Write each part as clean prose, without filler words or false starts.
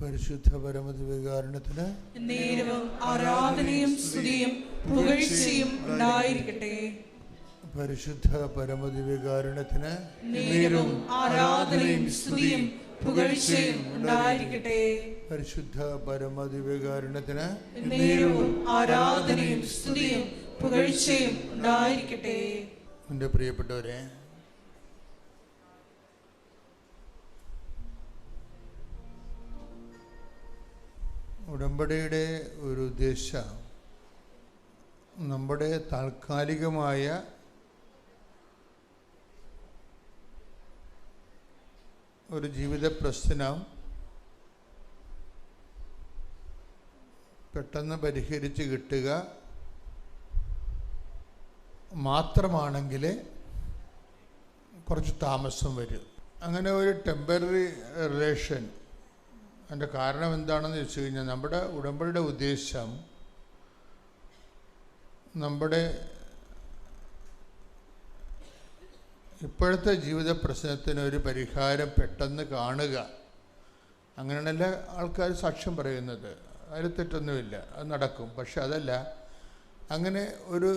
പരിശുദ്ധ പരമദിവ്യകാരുണ്യത്തിന് നേരവും ആരാധനയും സ്തുതിയും പുകഴ്ചയും ഉണ്ടായിരിക്കട്ടെ. പരിശുദ്ധ പരമദിവ്യകാരുണ്യത്തിന് നേരവും ആരാധനയും സ്തുതിയും പുകഴ്ചയും ഉണ്ടായിരിക്കട്ടെ. പരിശുദ്ധ പരമദിവ്യകാരുണ്യത്തിന് നേരവും ആരാധനയും സ്തുതിയും പുകഴ്ചയും ഉണ്ടായിരിക്കട്ടെ. എൻ്റെ പ്രിയപ്പെട്ടവരെ, ഉടമ്പടിയുടെ ഒരു ഉദ്ദേശം നമ്മുടെ താൽക്കാലികമായ ഒരു ജീവിത പ്രശ്നം പെട്ടെന്ന് പരിഹരിച്ച് കിട്ടുക മാത്രമാണെങ്കിൽ കുറച്ച് താമസം വരും. അങ്ങനെ ഒരു ടെമ്പററി റിലേഷൻ, അതിൻ്റെ കാരണം എന്താണെന്ന് വെച്ച് കഴിഞ്ഞാൽ, നമ്മുടെ ഉടമ്പടിയുടെ ഉദ്ദേശം നമ്മുടെ ഇപ്പോഴത്തെ ജീവിത പ്രശ്നത്തിന് ഒരു പരിഹാരം പെട്ടെന്ന് കാണുക. അങ്ങനെയല്ല ആൾക്കാർ സാക്ഷ്യം പറയുന്നത്, അതിൽ തെറ്റൊന്നുമില്ല, അത് നടക്കും. പക്ഷെ അതല്ല, അങ്ങനെ ഒരു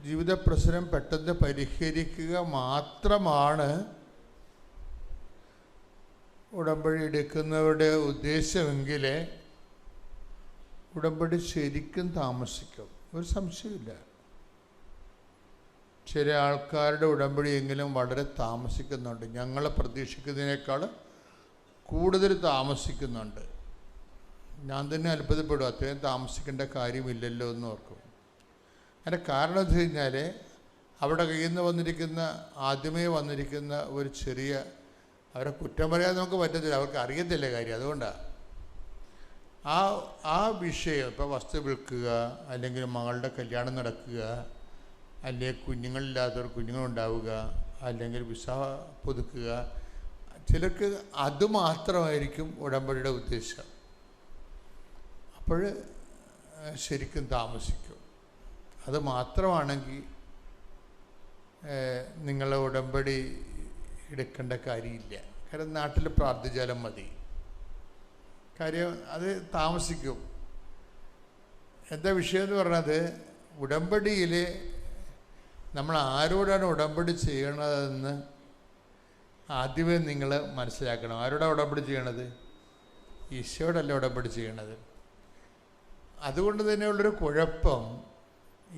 ജീവിത പ്രശ്നം പെട്ടെന്ന് പരിഹരിക്കുക മാത്രമാണ് ഉടമ്പടി എടുക്കുന്നവരുടെ ഉദ്ദേശമെങ്കിൽ ഉടമ്പടി ശരിക്കും താമസിക്കും, ഒരു സംശയമില്ല. ചില ആൾക്കാരുടെ ഉടമ്പടി എങ്കിലും വളരെ താമസിക്കുന്നുണ്ട്, ഞങ്ങൾ പ്രതീക്ഷിക്കുന്നതിനേക്കാൾ കൂടുതൽ താമസിക്കുന്നുണ്ട്. ഞാൻ തന്നെ അത്ഭുതപ്പെടും, അത്രയും താമസിക്കേണ്ട കാര്യമില്ലല്ലോ എന്ന് ഓർക്കും. അതിൻ്റെ കാരണം എന്ന് വെച്ച് കഴിഞ്ഞാൽ, അവിടെ കയ്യിൽ നിന്ന് വന്നിരിക്കുന്ന ആദ്യമേ വന്നിരിക്കുന്ന ഒരു ചെറിയ, അവരെ കുറ്റം പറയാൻ നമുക്ക് പറ്റത്തില്ല, അവർക്ക് അറിയത്തില്ല കാര്യം. അതുകൊണ്ടാണ് ആ വിഷയം, ഇപ്പോൾ വസ്തു വിൽക്കുക, അല്ലെങ്കിൽ മകളുടെ കല്യാണം നടക്കുക, അല്ലെങ്കിൽ കുഞ്ഞുങ്ങളില്ലാത്തവർ കുഞ്ഞുങ്ങളുണ്ടാവുക, അല്ലെങ്കിൽ വിസ പുതുക്കുക, ചിലർക്ക് അതുമാത്രമായിരിക്കും ഉടമ്പടിയുടെ ഉദ്ദേശം. അപ്പോൾ ശരിക്കും താമസിക്കും. അത് മാത്രമാണെങ്കിൽ നിങ്ങളെ ഉടമ്പടി എടുക്കേണ്ട കാര്യമില്ല. കാരണം നാട്ടിൽ പ്രാർത്ഥിച്ചാലും മതി. കാര്യം അത് താമസിക്കും. എന്താ വിഷയം എന്ന് പറഞ്ഞത്, ഉടമ്പടിയിൽ നമ്മൾ ആരോടാണ് ഉടമ്പടി ചെയ്യണതെന്ന് ആദ്യമേ നിങ്ങൾ മനസ്സിലാക്കണം. ആരോടാണ് ഉടമ്പടി ചെയ്യണത്? ഈശോയോടല്ല ഉടമ്പടി ചെയ്യണത്. അതുകൊണ്ട് തന്നെയുള്ളൊരു കുഴപ്പം,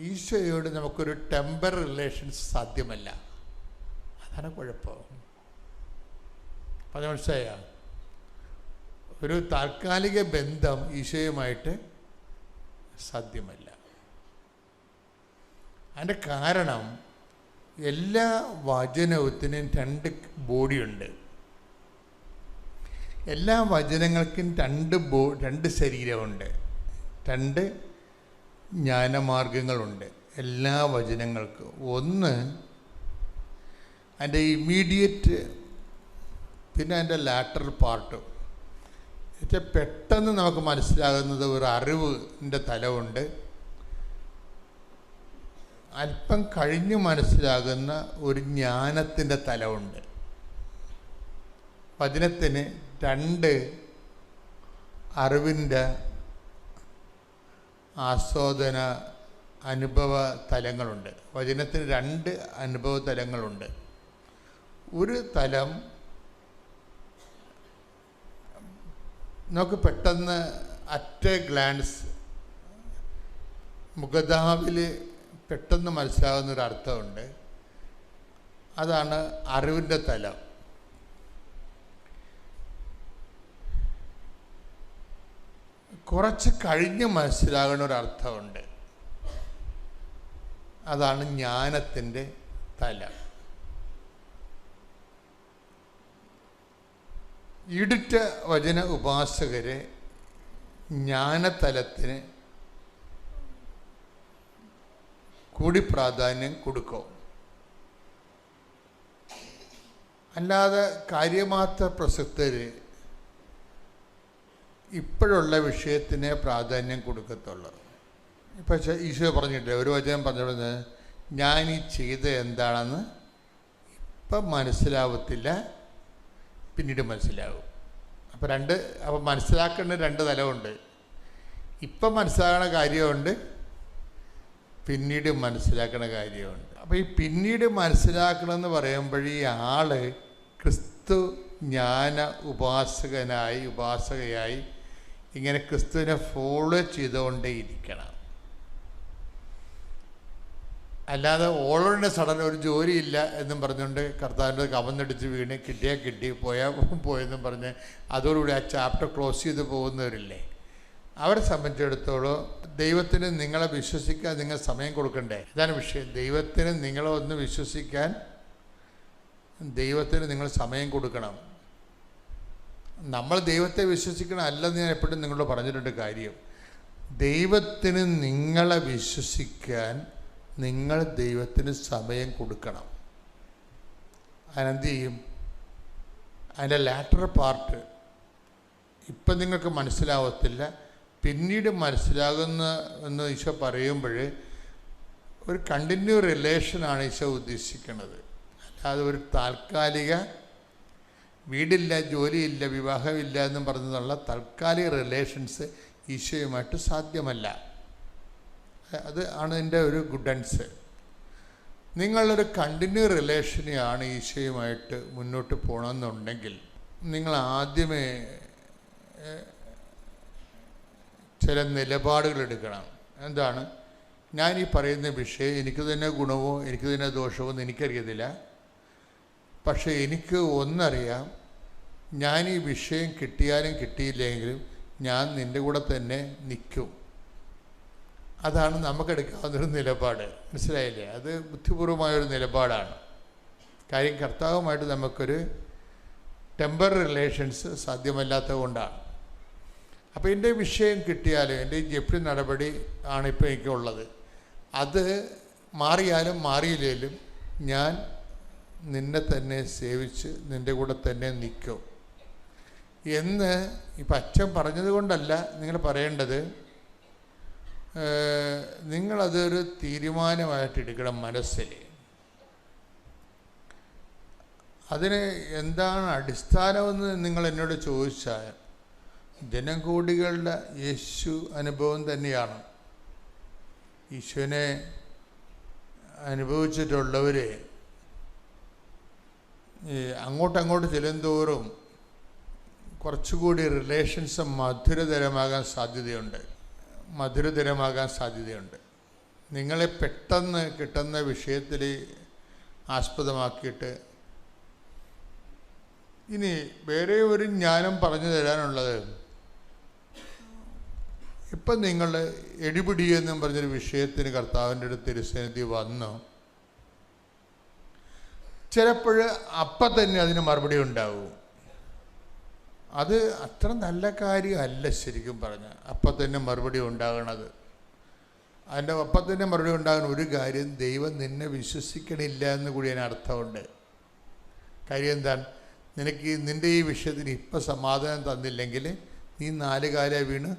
ഈശോയോട് നമുക്കൊരു ടെമ്പററി റിലേഷൻസ് സാധ്യമല്ല. അതാണ് കുഴപ്പം. അത് മനസ്സിലായ? ഒരു താൽക്കാലിക ബന്ധം ഈശോയുമായിട്ട് സാധ്യമല്ല. അതിൻ്റെ കാരണം, എല്ലാ വചനത്തിനും രണ്ട് ബോഡിയുണ്ട്. എല്ലാ വചനങ്ങൾക്കും രണ്ട് ശരീരമുണ്ട്, രണ്ട് ജ്ഞാനമാർഗങ്ങളുണ്ട് എല്ലാ വചനങ്ങൾക്കും. ഒന്ന് അതിൻ്റെ ഇമ്മീഡിയറ്റ്, പിന്നെ അതിൻ്റെ ലാറ്ററൽ പാർട്ടും. എന്നുവെച്ചാൽ പെട്ടെന്ന് നമുക്ക് മനസ്സിലാകുന്നത് ഒരു അറിവിൻ്റെ തലമുണ്ട്, അല്പം കഴിഞ്ഞ് മനസ്സിലാകുന്ന ഒരു ജ്ഞാനത്തിൻ്റെ തലമുണ്ട്. വചനത്തിന് രണ്ട് അറിവിൻ്റെ ആസ്വാദന അനുഭവ തലങ്ങളുണ്ട്. വചനത്തിന് രണ്ട് അനുഭവ തലങ്ങളുണ്ട്. ഒരു തലം നമുക്ക് പെട്ടെന്ന് അറ്റ് എ ഗ്ലാൻസ് മുഖതാവിൽ പെട്ടെന്ന് മനസ്സിലാകുന്നൊരർത്ഥമുണ്ട്. അതാണ് അറിവിൻ്റെ തലം. കുറച്ച് കഴിഞ്ഞ് മനസ്സിലാകുന്ന ഒരർത്ഥമുണ്ട്, അതാണ് ജ്ഞാനത്തിൻ്റെ തലം. ഈടുറ്റ വചന ഉപാസകരെ ജ്ഞാനതലത്തിന് കൂടി പ്രാധാന്യം കൊടുക്കും. അല്ലാതെ കാര്യമാത്ര പ്രസക്തർ ഇപ്പോഴുള്ള വിഷയത്തിനെ പ്രാധാന്യം കൊടുക്കത്തുള്ളൂ. ഇപ്പം ഈശോ പറഞ്ഞിട്ടില്ല, ഒരു വചനം പറഞ്ഞത്, ഞാൻ ഈ ചെയ്ത എന്താണെന്ന് ഇപ്പം മനസ്സിലാവത്തില്ല, പിന്നീട് മനസ്സിലാവും. അപ്പോൾ മനസ്സിലാക്കേണ്ട രണ്ട് തലമുണ്ട്. ഇപ്പം മനസ്സിലാക്കണ കാര്യമുണ്ട്, പിന്നീട് മനസ്സിലാക്കണ കാര്യമുണ്ട്. അപ്പോൾ ഈ പിന്നീട് മനസ്സിലാക്കണമെന്ന് പറയുമ്പോൾ ഈ ആള് ക്രിസ്തു ജ്ഞാന ഉപാസകയായി ഇങ്ങനെ ക്രിസ്തുവിനെ ഫോളോ ചെയ്തുകൊണ്ടേ ഇരിക്കണം. അല്ലാതെ ഓൾറെഡി സഡൻ ഒരു ജോലിയില്ല എന്നും പറഞ്ഞുകൊണ്ട് കർത്താവിൻ്റെ കവന്നടിച്ച് വീണ് കിട്ടിയാൽ കിട്ടി പോയെന്നും പറഞ്ഞ് അതോടുകൂടി ആ ചാപ്റ്റർ ക്ലോസ് ചെയ്ത് പോകുന്നവരില്ലേ, അവരെ സംബന്ധിച്ചിടത്തോളം ദൈവത്തിന് നിങ്ങളെ വിശ്വസിക്കാൻ നിങ്ങൾ സമയം കൊടുക്കണ്ടേ? ഇതാണ് വിഷയം. ദൈവത്തിന് നിങ്ങളെ ഒന്ന് വിശ്വസിക്കാൻ ദൈവത്തിന് നിങ്ങൾ സമയം കൊടുക്കണം. നമ്മൾ ദൈവത്തെ വിശ്വസിക്കണം അല്ലെന്ന് ഞാൻ എപ്പോഴും നിങ്ങളോട് പറഞ്ഞിട്ടുണ്ട് കാര്യം. ദൈവത്തിന് നിങ്ങളെ വിശ്വസിക്കാൻ നിങ്ങൾ ദൈവത്തിന് സമയം കൊടുക്കണം. അതിനെന്ത് ചെയ്യും? അതിൻ്റെ ലാറ്റർ പാർട്ട് ഇപ്പം നിങ്ങൾക്ക് മനസ്സിലാവത്തില്ല, പിന്നീട് മനസ്സിലാകുന്ന എന്ന് ഈശോ പറയുമ്പോൾ ഒരു കണ്ടിന്യൂ റിലേഷനാണ് ഈശോ ഉദ്ദേശിക്കുന്നത്. അല്ലാതെ ഒരു താൽക്കാലിക വീടില്ല, ജോലിയില്ല, വിവാഹമില്ല എന്നും പറഞ്ഞതുള്ള താൽക്കാലിക റിലേഷൻസ് ഈശോയുമായിട്ട് സാധ്യമല്ല. അത് ആണ് എൻ്റെ ഒരു ഗുഡൻസ്. നിങ്ങളൊരു കണ്ടിന്യൂ റിലേഷനെയാണ് ഈശോയുമായിട്ട് മുന്നോട്ട് പോകണമെന്നുണ്ടെങ്കിൽ നിങ്ങൾ ആദ്യമേ ചില നിലപാടുകൾ എടുക്കണം. എന്താണ്? ഞാൻ ഈ പറയുന്ന വിഷയം എനിക്ക് തന്നെ ഗുണമോ എനിക്ക് തന്നെ ദോഷമോ എന്ന് എനിക്കറിയത്തില്ല, പക്ഷേ എനിക്ക് ഒന്നറിയാം, ഞാൻ ഈ വിഷയം കിട്ടിയാലും കിട്ടിയില്ലെങ്കിലും ഞാൻ നിൻ്റെ കൂടെ തന്നെ നിൽക്കും. അതാണ് നമുക്കെടുക്കാവുന്നൊരു നിലപാട്. മനസ്സിലായില്ലേ? അത് ബുദ്ധിപൂർവമായൊരു നിലപാടാണ്. കാര്യം കർത്താവുമായിട്ട് നമുക്കൊരു ടെമ്പററി റിലേഷൻസ് സാധ്യമല്ലാത്തത് കൊണ്ടാണ്. അപ്പോൾ എൻ്റെ വിഷയം കിട്ടിയാലും എൻ്റെ ജപ്തി നടപടി ആണിപ്പോൾ എനിക്കുള്ളത്, അത് മാറിയാലും മാറിയില്ലേലും ഞാൻ നിന്നെ തന്നെ സേവിച്ച് നിൻ്റെ കൂടെ തന്നെ നിൽക്കും എന്ന് ഇപ്പം അച്ഛൻ പറഞ്ഞത് കൊണ്ടല്ല നിങ്ങൾ പറയേണ്ടത്. നിങ്ങളതൊരു തീരുമാനമായിട്ടെടുക്കണം മനസ്സിൽ. അതിന് എന്താണ് അടിസ്ഥാനമെന്ന് നിങ്ങൾ എന്നോട് ചോദിച്ചാൽ ജനകോടികളുടെ യേശു അനുഭവം തന്നെയാണ്. ഈശോനെ അനുഭവിച്ചിട്ടുള്ളവർ അങ്ങോട്ടങ്ങോട്ട് ചെല്ലുന്തോറും കുറച്ചുകൂടി റിലേഷൻസ് മധുരതരമാകാൻ സാധ്യതയുണ്ട്. നിങ്ങളെ പെട്ടെന്ന് കിട്ടുന്ന വിഷയത്തിൽ ആസ്പദമാക്കിയിട്ട് ഇനി വേറെ ഒരു ജ്ഞാനം പറഞ്ഞു തരാനുള്ളത്, ഇപ്പം നിങ്ങൾ എടിപിടി എന്നും പറഞ്ഞൊരു വിഷയത്തിന് കർത്താവിൻ്റെ അടുത്ത് തിരുസന്നിധി വന്നു, ചിലപ്പോൾ അപ്പം തന്നെ അതിന് മറുപടി ഉണ്ടാവും. അത് അത്ര നല്ല കാര്യമല്ല ശരിക്കും പറഞ്ഞാൽ അപ്പം തന്നെ മറുപടി ഉണ്ടാകണത്. അതിൻ്റെ അപ്പം തന്നെ മറുപടി ഉണ്ടാകുന്ന ഒരു കാര്യം, ദൈവം നിന്നെ വിശ്വസിക്കണില്ല എന്ന് കൂടി അതിന് അർത്ഥമുണ്ട്. കാര്യം എന്താണ്? നിൻ്റെ ഈ വിഷയത്തിന് ഇപ്പം സമാധാനം തന്നില്ലെങ്കിൽ നീ 4 കാലം വീണ്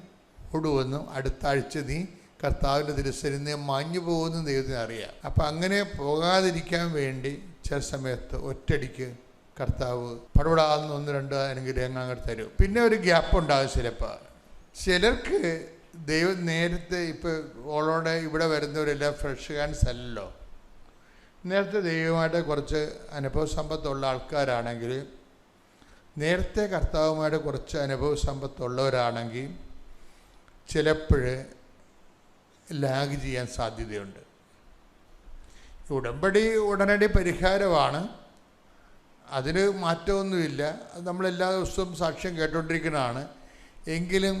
ഓടുവെന്നും അടുത്ത ആഴ്ച നീ കർത്താവിൻ്റെ തിരുസന്നിധിയിൽ മാഞ്ഞു പോകുമെന്നും ദൈവത്തിന് അറിയാം. അപ്പം അങ്ങനെ പോകാതിരിക്കാൻ വേണ്ടി ചില സമയത്ത് ഒറ്റയടിക്ക് കർത്താവ് പടപടാന്ന് 1-2 അനുഗ്രഹങ്ങൾ അങ്ങോട്ട് തരും. പിന്നെ ഒരു ഗ്യാപ്പ് ഉണ്ടാകും ചിലപ്പോൾ. ചിലർക്ക് ദൈവം നേരത്തെ ഇപ്പോൾ ഓളോടെ ഇവിടെ വരുന്നവരെല്ലാം ഫ്രഷ് ഹാൻഡ്സ് അല്ലല്ലോ. നേരത്തെ ദൈവമായിട്ട് കുറച്ച് അനുഭവ സമ്പത്തുള്ള ആൾക്കാരാണെങ്കിൽ, നേരത്തെ കർത്താവുമായിട്ട് കുറച്ച് അനുഭവ സമ്പത്തുള്ളവരാണെങ്കിൽ ചിലപ്പോൾ ലാഗ് ചെയ്യാൻ സാധ്യതയുണ്ട്. ഉടമ്പടി ഉടനടി പരിഹാരമാണ്, അതിന് മാറ്റമൊന്നുമില്ല. അത് നമ്മളെല്ലാ ദിവസവും സാക്ഷ്യം കേട്ടുകൊണ്ടിരിക്കുന്നതാണ്. എങ്കിലും